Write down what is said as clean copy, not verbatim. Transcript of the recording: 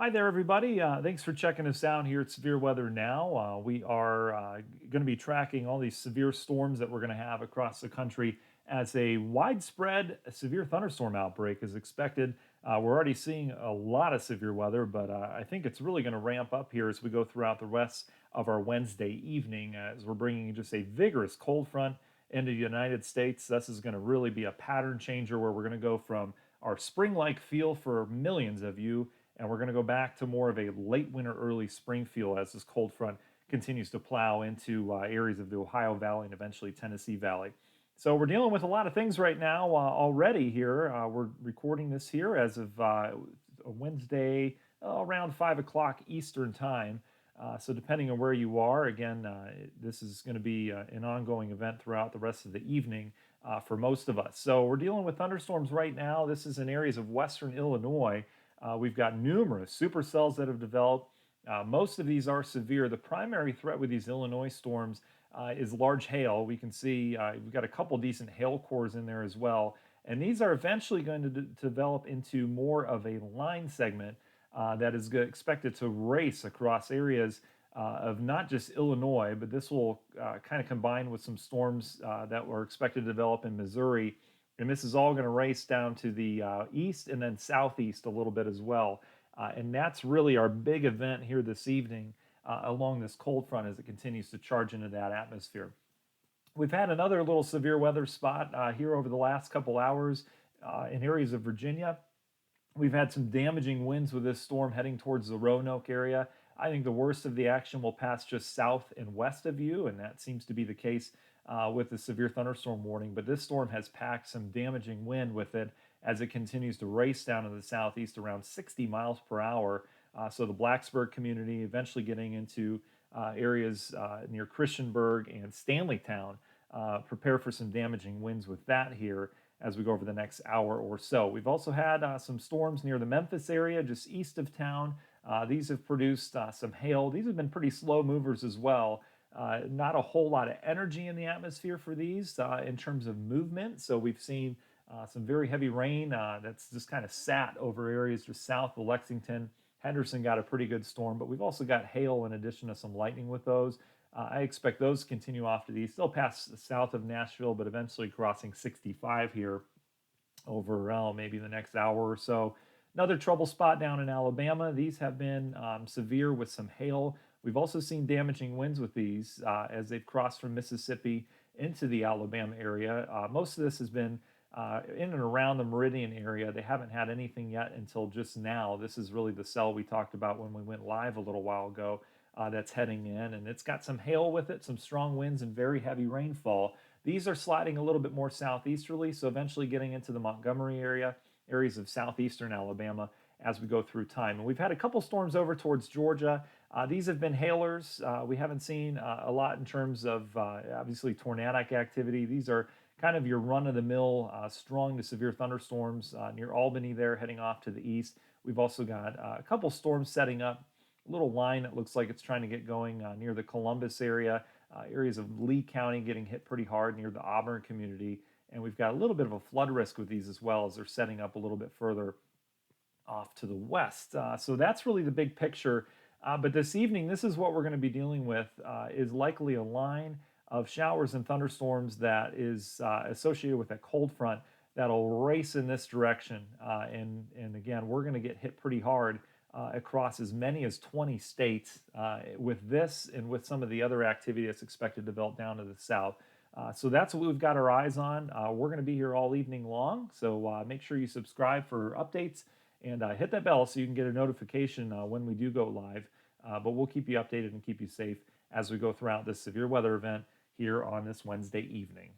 Hi there, everybody. Thanks for checking us out here at Severe Weather Now. We are going to be tracking all these severe storms that we're going to have across the country as a widespread severe thunderstorm outbreak is expected. We're already seeing a lot of severe weather, but I think it's really going to ramp up here as we go throughout the rest of our Wednesday evening as we're bringing just a vigorous cold front into the United States. This is going to really be a pattern changer where we're going to go from our spring like feel for millions of you and we're going to go back to more of a late winter, early spring feel as this cold front continues to plow into areas of the Ohio Valley and eventually Tennessee Valley. So we're dealing with a lot of things right now already here. We're recording this here as of Wednesday around 5 o'clock Eastern time. So depending on where you are, again, this is going to be an ongoing event throughout the rest of the evening for most of us. So we're dealing with thunderstorms right now. This is in areas of western Illinois. We've got numerous supercells that have developed. Most of these are severe. The primary threat with these Illinois storms is large hail. We can see we've got a couple decent hail cores in there as well. And these are eventually going to develop into more of a line segment that is expected to race across areas of not just Illinois, but this will kind of combine with some storms that were expected to develop in Missouri, and this is all going to race down to the east and then southeast a little bit as well. And that's really our big event here this evening along this cold front as it continues to charge into that atmosphere. We've had another little severe weather spot here over the last couple hours in areas of Virginia. We've had some damaging winds with this storm heading towards the Roanoke area. I think the worst of the action will pass just south and west of you, and that seems to be the case with the severe thunderstorm warning. But this storm has packed some damaging wind with it as it continues to race down to the southeast around 60 miles per hour. So the Blacksburg community eventually getting into areas near Christiansburg and Stanleytown. Prepare for some damaging winds with that here as we go over the next hour or so. We've also had some storms near the Memphis area, just east of town. These have produced some hail. These have been pretty slow movers as well. Not a whole lot of energy in the atmosphere for these in terms of movement. So we've seen some very heavy rain that's just kind of sat over areas just south of Lexington. Henderson got a pretty good storm, but we've also got hail in addition to some lightning with those. I expect those to continue off to the east. They'll pass south of Nashville, but eventually crossing 65 here over maybe the next hour or so. Another trouble spot down in Alabama. These have been severe with some hail. We've also seen damaging winds with these as they've crossed from Mississippi into the Alabama area. Most of this has been in and around the Meridian area. They haven't had anything yet until just now. This is really the cell we talked about when we went live a little while ago that's heading in, and it's got some hail with it, some strong winds, and very heavy rainfall. These are sliding a little bit more southeasterly, so eventually getting into the Montgomery area, areas of southeastern Alabama as we go through time. And we've had a couple storms over towards Georgia. These have been hailers. We haven't seen a lot in terms of obviously tornadic activity. These are kind of your run-of-the-mill strong to severe thunderstorms near Albany there heading off to the east. We've also got a couple storms setting up, a little line that looks like it's trying to get going near the Columbus area, areas of Lee County getting hit pretty hard near the Auburn community. And we've got a little bit of a flood risk with these as well as they're setting up a little bit further off to the west. So that's really the big picture. But this evening, this is what we're going to be dealing with is likely a line of showers and thunderstorms that is associated with a cold front that'll race in this direction. And again, we're going to get hit pretty hard across as many as 20 states with this and with some of the other activity that's expected to develop down to the south. So that's what we've got our eyes on. We're going to be here all evening long, so make sure you subscribe for updates and hit that bell so you can get a notification when we do go live. But we'll keep you updated and keep you safe as we go throughout this severe weather event here on this Wednesday evening.